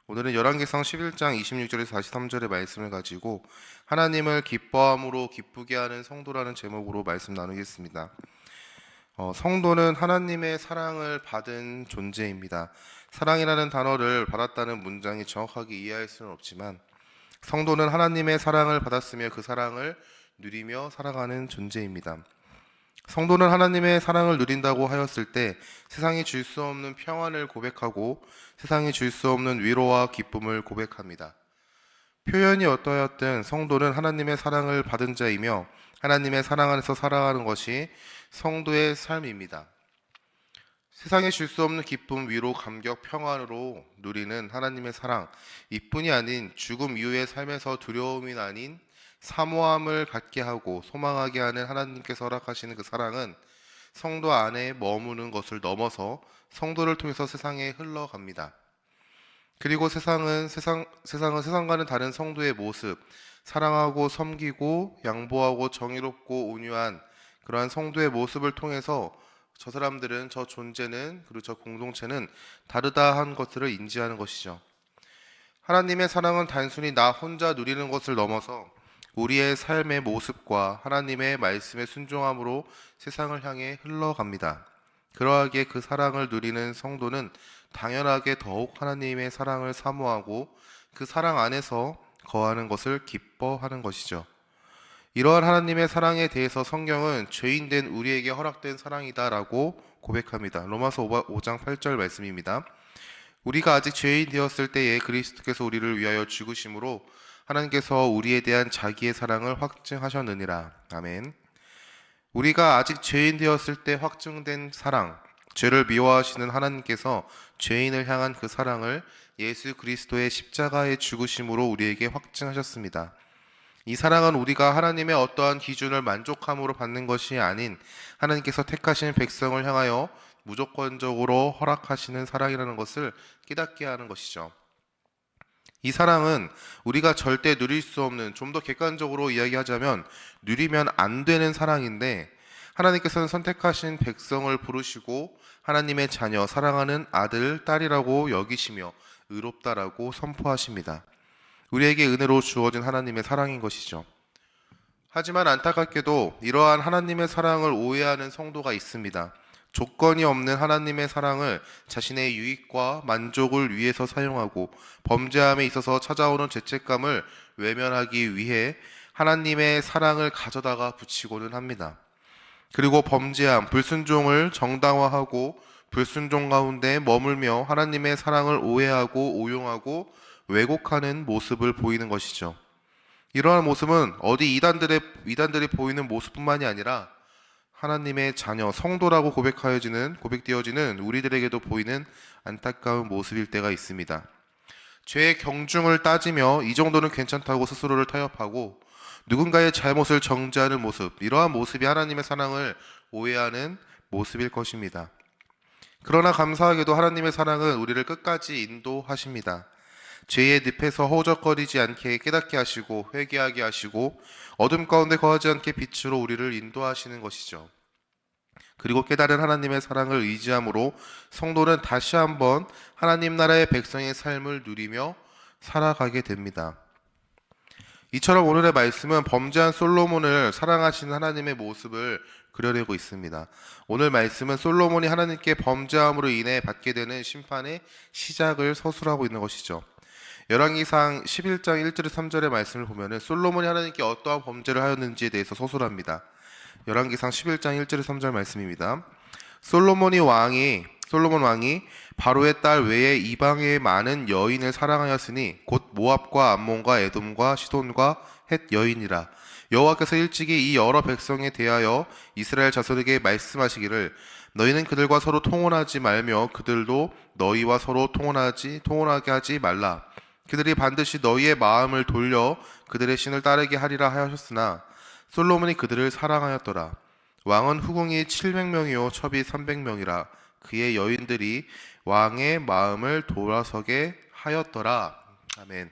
오늘은 열왕기상 11장 26절에서 43절의 말씀을 가지고 하나님을 기뻐함으로 기쁘게 하는 성도라는 제목으로 말씀 나누겠습니다. 성도는 하나님의 사랑을 받은 존재입니다. 사랑이라는 단어를 받았다는 문장이 정확하게 이해할 수는 없지만 성도는 하나님의 사랑을 받았으며 그 사랑을 누리며 살아가는 존재입니다. 성도는 하나님의 사랑을 누린다고 하였을 때 세상이 줄 수 없는 평안을 고백하고 세상이 줄 수 없는 위로와 기쁨을 고백합니다. 표현이 어떠하였든 성도는 하나님의 사랑을 받은 자이며 하나님의 사랑 안에서 살아가는 것이 성도의 삶입니다. 세상에 줄 수 없는 기쁨, 위로, 감격, 평안으로 누리는 하나님의 사랑, 이뿐이 아닌 죽음 이후의 삶에서 두려움이 아닌 사모함을 갖게 하고 소망하게 하는 하나님께서 허락하시는 그 사랑은 성도 안에 머무는 것을 넘어서 성도를 통해서 세상에 흘러갑니다. 그리고 세상과는 다른 성도의 모습, 사랑하고 섬기고 양보하고 정의롭고 온유한 그러한 성도의 모습을 통해서 저 사람들은, 저 존재는, 그리고 저 공동체는 다르다 한 것들을 인지하는 것이죠. 하나님의 사랑은 단순히 나 혼자 누리는 것을 넘어서 우리의 삶의 모습과 하나님의 말씀에 순종함으로 세상을 향해 흘러갑니다. 그러하기에 그 사랑을 누리는 성도는 당연하게 더욱 하나님의 사랑을 사모하고 그 사랑 안에서 거하는 것을 기뻐하는 것이죠. 이러한 하나님의 사랑에 대해서 성경은 죄인된 우리에게 허락된 사랑이다라고 고백합니다. 로마서 5장 8절 말씀입니다. 우리가 아직 죄인 되었을 때에 그리스도께서 우리를 위하여 죽으심으로 하나님께서 우리에 대한 자기의 사랑을 확증하셨느니라. 아멘. 우리가 아직 죄인 되었을 때 확증된 사랑, 죄를 미워하시는 하나님께서 죄인을 향한 그 사랑을 예수 그리스도의 십자가의 죽으심으로 우리에게 확증하셨습니다. 이 사랑은 우리가 하나님의 어떠한 기준을 만족함으로 받는 것이 아닌 하나님께서 택하신 백성을 향하여 무조건적으로 허락하시는 사랑이라는 것을 깨닫게 하는 것이죠. 이 사랑은 우리가 절대 누릴 수 없는, 좀 더 객관적으로 이야기하자면 누리면 안 되는 사랑인데 하나님께서는 선택하신 백성을 부르시고 하나님의 자녀, 사랑하는 아들, 딸이라고 여기시며 의롭다라고 선포하십니다. 우리에게 은혜로 주어진 하나님의 사랑인 것이죠. 하지만 안타깝게도 이러한 하나님의 사랑을 오해하는 성도가 있습니다. 조건이 없는 하나님의 사랑을 자신의 유익과 만족을 위해서 사용하고 범죄함에 있어서 찾아오는 죄책감을 외면하기 위해 하나님의 사랑을 가져다가 붙이고는 합니다. 그리고 범죄함, 불순종을 정당화하고 불순종 가운데 머물며 하나님의 사랑을 오해하고 오용하고 왜곡하는 모습을 보이는 것이죠. 이러한 모습은 어디 이단들이 보이는 모습뿐만이 아니라 하나님의 자녀, 성도라고 고백되어지는 우리들에게도 보이는 안타까운 모습일 때가 있습니다. 죄의 경중을 따지며 이 정도는 괜찮다고 스스로를 타협하고 누군가의 잘못을 정죄하는 모습, 이러한 모습이 하나님의 사랑을 오해하는 모습일 것입니다. 그러나 감사하게도 하나님의 사랑은 우리를 끝까지 인도하십니다. 죄의 늪에서 허우적거리지 않게 깨닫게 하시고 회개하게 하시고 어둠 가운데 거하지 않게 빛으로 우리를 인도하시는 것이죠. 그리고 깨달은 하나님의 사랑을 의지함으로 성도는 다시 한번 하나님 나라의 백성의 삶을 누리며 살아가게 됩니다. 이처럼 오늘의 말씀은 범죄한 솔로몬을 사랑하시는 하나님의 모습을 그려내고 있습니다. 오늘 말씀은 솔로몬이 하나님께 범죄함으로 인해 받게 되는 심판의 시작을 서술하고 있는 것이죠. 열왕기상 11장 1절에 3절의 말씀을 보면 솔로몬이 하나님께 어떠한 범죄를 하였는지에 대해서 서술합니다. 열왕기상 11장 1절에 3절 말씀입니다. 솔로몬 왕이 바로의 딸 외에 이방의 많은 여인을 사랑하였으니 곧 모압과 암몬과 에돔과 시돈과 헷 여인이라. 여호와께서 일찍이 이 여러 백성에 대하여 이스라엘 자손에게 말씀하시기를 너희는 그들과 서로 통혼하지 말며 그들도 너희와 서로 통혼하게 하지 말라. 그들이 반드시 너희의 마음을 돌려 그들의 신을 따르게 하리라 하셨으나 솔로몬이 그들을 사랑하였더라. 왕은 후궁이 700명이요 첩이 300명이라. 그의 여인들이 왕의 마음을 돌아서게 하였더라. 아멘.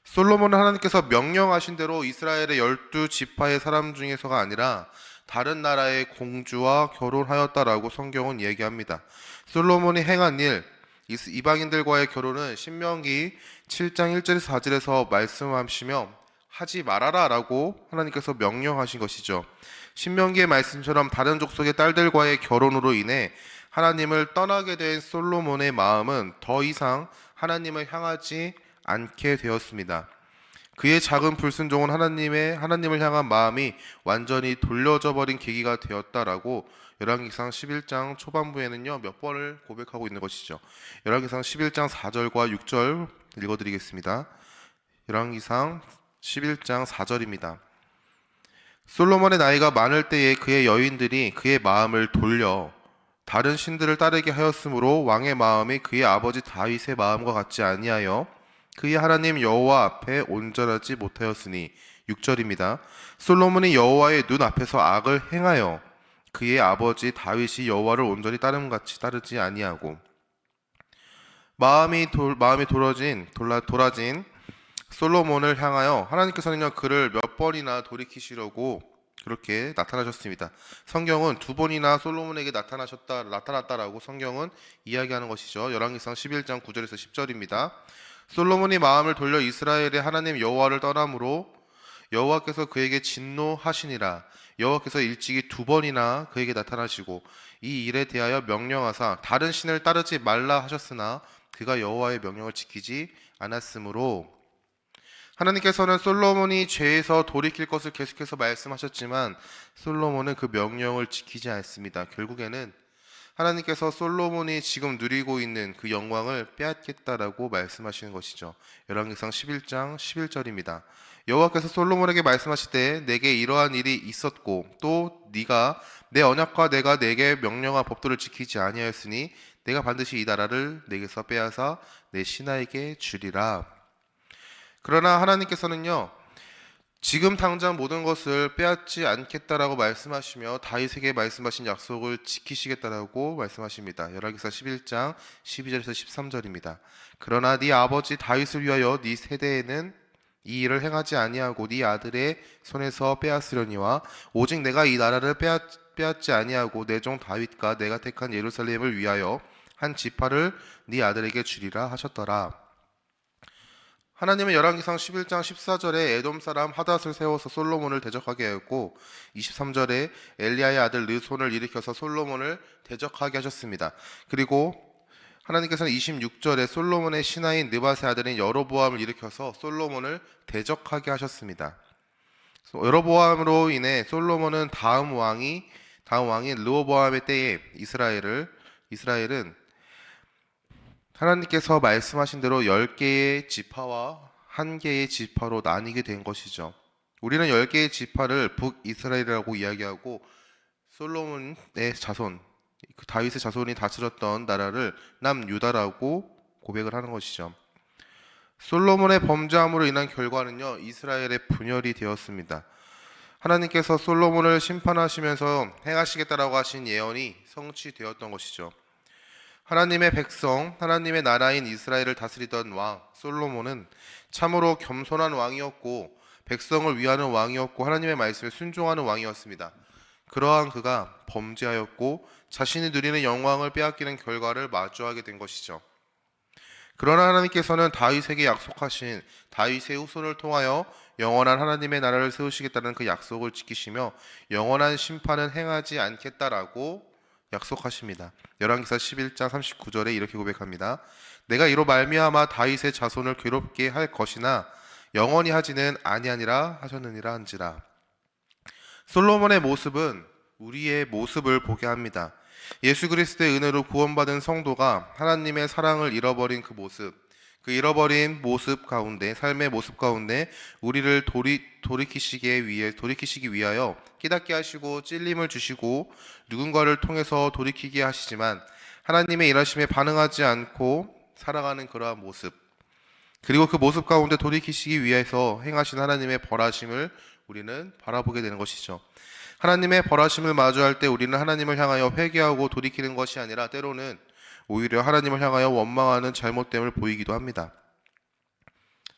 솔로몬은 하나님께서 명령하신 대로 이스라엘의 12지파의 사람 중에서가 아니라 다른 나라의 공주와 결혼하였다라고 성경은 얘기합니다. 솔로몬이 행한 일, 이방인들과의 결혼은 신명기 7장 1절에서 4절에서 말씀하시며 하지 말아라라고 하나님께서 명령하신 것이죠. 신명기의 말씀처럼 다른 족속의 딸들과의 결혼으로 인해 하나님을 떠나게 된 솔로몬의 마음은 더 이상 하나님을 향하지 않게 되었습니다. 그의 작은 불순종은 하나님을 향한 마음이 완전히 돌려져 버린 계기가 되었다라고 열왕기상 11장 초반부에는요 몇 번을 고백하고 있는 것이죠. 열왕기상 11장 4절과 6절 읽어드리겠습니다. 열왕기상 11장 4절입니다. 솔로몬의 나이가 많을 때에 그의 여인들이 그의 마음을 돌려 다른 신들을 따르게 하였으므로 왕의 마음이 그의 아버지 다윗의 마음과 같지 아니하여 그의 하나님 여호와 앞에 온전하지 못하였으니 6절입니다. 솔로몬이 여호와의 눈 앞에서 악을 행하여 그의 아버지 다윗이 여호와를 온전히 따름같이 따르지 아니하고 마음이 돌아진 솔로몬을 향하여 하나님께서는요 그를 몇 번이나 돌이키시려고 그렇게 나타나셨습니다. 성경은 두 번이나 솔로몬에게 나타났다라고 성경은 이야기하는 것이죠. 열왕기상 11장 9절에서 10절입니다. 솔로몬이 마음을 돌려 이스라엘의 하나님 여호와를 떠남으로 여호와께서 그에게 진노하시니라. 여호와께서 일찍이 두 번이나 그에게 나타나시고 이 일에 대하여 명령하사 다른 신을 따르지 말라 하셨으나 그가 여호와의 명령을 지키지 않았으므로 하나님께서는 솔로몬이 죄에서 돌이킬 것을 계속해서 말씀하셨지만 솔로몬은 그 명령을 지키지 않습니다. 결국에는 하나님께서 솔로몬이 지금 누리고 있는 그 영광을 빼앗겠다라고 말씀하시는 것이죠. 열왕기상 11장 11절입니다. 여호와께서 솔로몬에게 말씀하실 때 내게 이러한 일이 있었고 또 네가 내 언약과 내가 내게 명령한 법도를 지키지 아니하였으니 내가 반드시 이 나라를 내게서 빼앗아 내 신하에게 주리라. 그러나 하나님께서는요 지금 당장 모든 것을 빼앗지 않겠다라고 말씀하시며 다윗에게 말씀하신 약속을 지키시겠다라고 말씀하십니다. 열왕기상 11장 12절에서 13절입니다. 그러나 네 아버지 다윗을 위하여 네 세대에는 이 일을 행하지 아니하고 네 아들의 손에서 빼앗으려니와 오직 내가 이 나라를 빼앗지 아니하고 내 종 다윗과 내가 택한 예루살렘을 위하여 한 지파를 네 아들에게 주리라 하셨더라. 하나님은 열왕기상 11장 14절에 에돔 사람 하닷을 세워서 솔로몬을 대적하게 하였고 23절에 엘리야의 아들 르손을 일으켜서 솔로몬을 대적하게 하셨습니다. 그리고 하나님께서는 26절에 솔로몬의 신하인 느밧의 아들인 여로보암을 일으켜서 솔로몬을 대적하게 하셨습니다. 여로보암으로 인해 솔로몬은 다음 왕인 르호보암의 때에 이스라엘은 하나님께서 말씀하신 대로 10개의 지파와 1개의 지파로 나뉘게 된 것이죠. 우리는 10개의 지파를 북이스라엘이라고 이야기하고 솔로몬의 자손, 다윗의 자손이 다스렸던 나라를 남유다라고 고백을 하는 것이죠. 솔로몬의 범죄함으로 인한 결과는요 이스라엘의 분열이 되었습니다. 하나님께서 솔로몬을 심판하시면서 행하시겠다라고 하신 예언이 성취되었던 것이죠. 하나님의 백성, 하나님의 나라인 이스라엘을 다스리던 왕 솔로몬은 참으로 겸손한 왕이었고 백성을 위하는 왕이었고 하나님의 말씀에 순종하는 왕이었습니다. 그러한 그가 범죄하였고 자신이 누리는 영광을 빼앗기는 결과를 마주하게 된 것이죠. 그러나 하나님께서는 다윗에게 약속하신 다윗의 후손을 통하여 영원한 하나님의 나라를 세우시겠다는 그 약속을 지키시며 영원한 심판은 행하지 않겠다라고 약속하십니다. 열왕기상 11장 39절에 이렇게 고백합니다. 내가 이로 말미암아 다윗의 자손을 괴롭게 할 것이나 영원히 하지는 아니하니라 하셨느니라 한지라. 솔로몬의 모습은 우리의 모습을 보게 합니다. 예수 그리스도의 은혜로 구원받은 성도가 하나님의 사랑을 잃어버린 그 모습, 그 잃어버린 모습 가운데, 삶의 모습 가운데 우리를 돌이키시기 위하여 깨닫게 하시고 찔림을 주시고 누군가를 통해서 돌이키게 하시지만 하나님의 일하심에 반응하지 않고 살아가는 그러한 모습, 그리고 그 모습 가운데 돌이키시기 위해서 행하신 하나님의 벌하심을 우리는 바라보게 되는 것이죠. 하나님의 벌하심을 마주할 때 우리는 하나님을 향하여 회개하고 돌이키는 것이 아니라 때로는 오히려 하나님을 향하여 원망하는 잘못됨을 보이기도 합니다.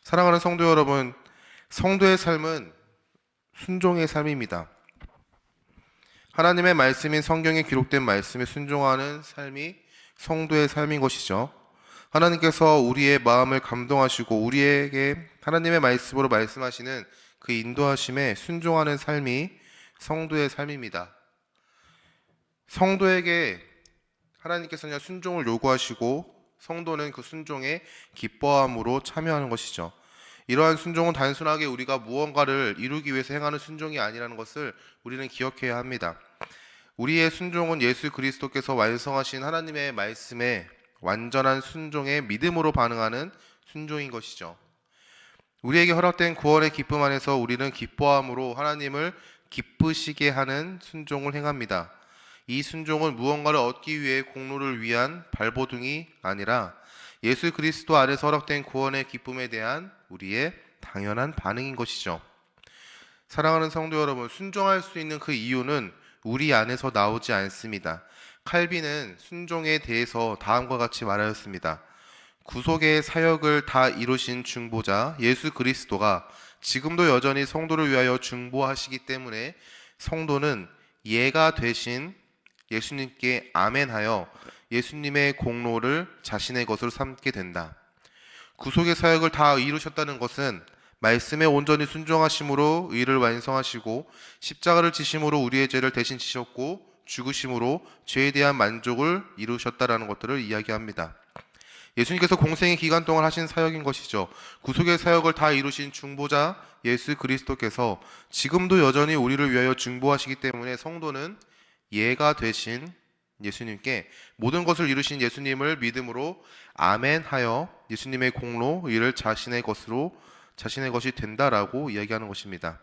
사랑하는 성도 여러분, 성도의 삶은 순종의 삶입니다. 하나님의 말씀인 성경에 기록된 말씀에 순종하는 삶이 성도의 삶인 것이죠. 하나님께서 우리의 마음을 감동하시고 우리에게 하나님의 말씀으로 말씀하시는 그 인도하심에 순종하는 삶이 성도의 삶입니다. 성도에게 하나님께서는 순종을 요구하시고 성도는 그 순종에 기뻐함으로 참여하는 것이죠. 이러한 순종은 단순하게 우리가 무언가를 이루기 위해서 행하는 순종이 아니라는 것을 우리는 기억해야 합니다. 우리의 순종은 예수 그리스도께서 완성하신 하나님의 말씀에 완전한 순종에 믿음으로 반응하는 순종인 것이죠. 우리에게 허락된 구원의 기쁨 안에서 우리는 기뻐함으로 하나님을 기쁘시게 하는 순종을 행합니다. 이 순종은 무언가를 얻기 위해 공로를 위한 발버둥이 아니라 예수 그리스도 안에서 허락된 구원의 기쁨에 대한 우리의 당연한 반응인 것이죠. 사랑하는 성도 여러분, 순종할 수 있는 그 이유는 우리 안에서 나오지 않습니다. 칼빈은 순종에 대해서 다음과 같이 말하였습니다. 구속의 사역을 다 이루신 중보자 예수 그리스도가 지금도 여전히 성도를 위하여 중보하시기 때문에 성도는 예가 되신 예수님께 아멘하여 예수님의 공로를 자신의 것으로 삼게 된다. 구속의 사역을 다 이루셨다는 것은 말씀에 온전히 순종하심으로 의를 완성하시고 십자가를 지심으로 우리의 죄를 대신 지셨고 죽으심으로 죄에 대한 만족을 이루셨다라는 것들을 이야기합니다. 예수님께서 공생의 기간 동안 하신 사역인 것이죠. 구속의 사역을 다 이루신 중보자 예수 그리스도께서 지금도 여전히 우리를 위하여 중보하시기 때문에 성도는 예가 되신 예수님께 모든 것을 이루신 예수님을 믿음으로 아멘하여 예수님의 공로 이를 자신의 것이 된다라고 이야기하는 것입니다.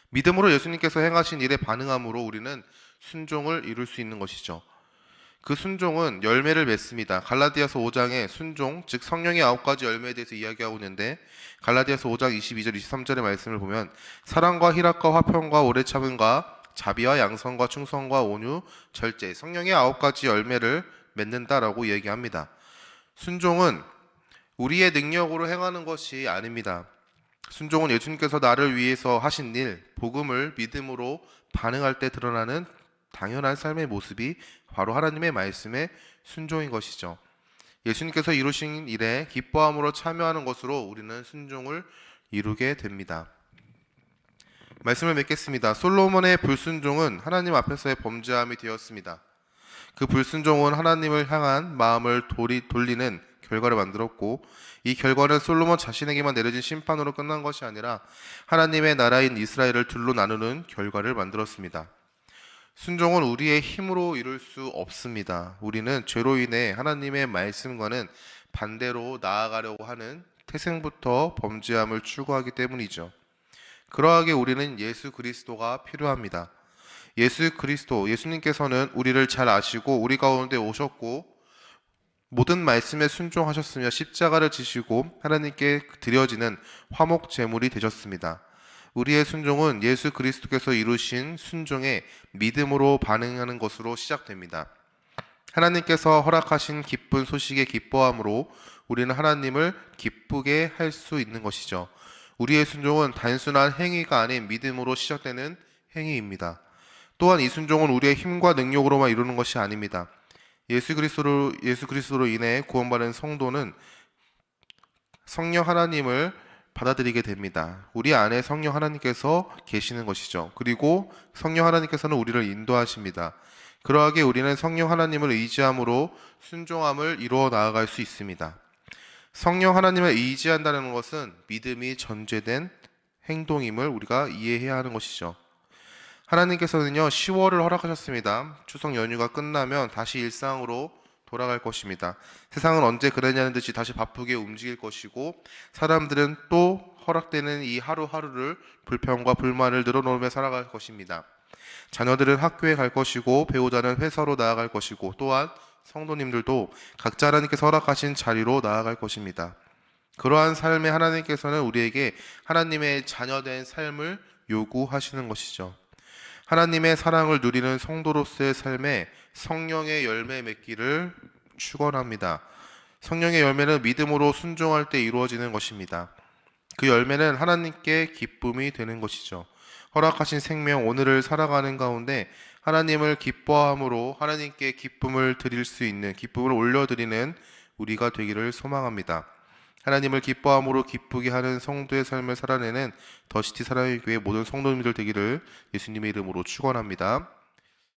믿음으로 예수님께서 행하신 일에 반응함으로 우리는 순종을 이룰 수 있는 것이죠. 그 순종은 열매를 맺습니다. 갈라디아서 5장에 순종, 즉 성령의 9가지 열매에 대해서 이야기하고 있는데 갈라디아서 5장 22절 23절의 말씀을 보면 사랑과 희락과 화평과 오래 참음과 자비와 양선과 충성과 온유, 절제, 성령의 9가지 열매를 맺는다라고 얘기합니다. 순종은 우리의 능력으로 행하는 것이 아닙니다. 순종은 예수님께서 나를 위해서 하신 일, 복음을 믿음으로 반응할 때 드러나는 당연한 삶의 모습이 바로 하나님의 말씀에 순종인 것이죠. 예수님께서 이루신 일에 기뻐함으로 참여하는 것으로 우리는 순종을 이루게 됩니다. 말씀을 맺겠습니다. 솔로몬의 불순종은 하나님 앞에서의 범죄함이 되었습니다. 그 불순종은 하나님을 향한 마음을 돌리는 결과를 만들었고 이 결과는 솔로몬 자신에게만 내려진 심판으로 끝난 것이 아니라 하나님의 나라인 이스라엘을 둘로 나누는 결과를 만들었습니다. 순종은 우리의 힘으로 이룰 수 없습니다. 우리는 죄로 인해 하나님의 말씀과는 반대로 나아가려고 하는 태생부터 범죄함을 추구하기 때문이죠. 그러하게 우리는 예수 그리스도가 필요합니다. 예수님께서는 우리를 잘 아시고 우리 가운데 오셨고 모든 말씀에 순종하셨으며 십자가를 지시고 하나님께 드려지는 화목 제물이 되셨습니다. 우리의 순종은 예수 그리스도께서 이루신 순종에 믿음으로 반응하는 것으로 시작됩니다. 하나님께서 허락하신 기쁜 소식에 기뻐함으로 우리는 하나님을 기쁘게 할 수 있는 것이죠. 우리의 순종은 단순한 행위가 아닌 믿음으로 시작되는 행위입니다. 또한 이 순종은 우리의 힘과 능력으로만 이루는 것이 아닙니다. 예수 그리스도로 인해 구원받은 성도는 성령 하나님을 받아들이게 됩니다. 우리 안에 성령 하나님께서 계시는 것이죠. 그리고 성령 하나님께서는 우리를 인도하십니다. 그러하게 우리는 성령 하나님을 의지함으로 순종함을 이루어 나아갈 수 있습니다. 성령 하나님을 의지한다는 것은 믿음이 전제된 행동임을 우리가 이해해야 하는 것이죠. 하나님께서는요 10월을 허락하셨습니다. 추석 연휴가 끝나면 다시 일상으로 돌아갈 것입니다. 세상은 언제 그랬냐는 듯이 다시 바쁘게 움직일 것이고 사람들은 또 허락되는 이 하루하루를 불평과 불만을 늘어놓으며 살아갈 것입니다. 자녀들은 학교에 갈 것이고 배우자는 회사로 나아갈 것이고 또한 성도님들도 각자 하나님께서 허락하신 자리로 나아갈 것입니다. 그러한 삶에 하나님께서는 우리에게 하나님의 자녀된 삶을 요구하시는 것이죠. 하나님의 사랑을 누리는 성도로서의 삶에 성령의 열매 맺기를 축원합니다. 성령의 열매는 믿음으로 순종할 때 이루어지는 것입니다. 그 열매는 하나님께 기쁨이 되는 것이죠. 허락하신 생명 오늘을 살아가는 가운데 하나님을 기뻐함으로 하나님께 기쁨을 드릴 수 있는, 기쁨을 올려드리는 우리가 되기를 소망합니다. 하나님을 기뻐함으로 기쁘게 하는 성도의 삶을 살아내는 더시티 사랑의 교회 모든 성도님들 되기를 예수님의 이름으로 축원합니다.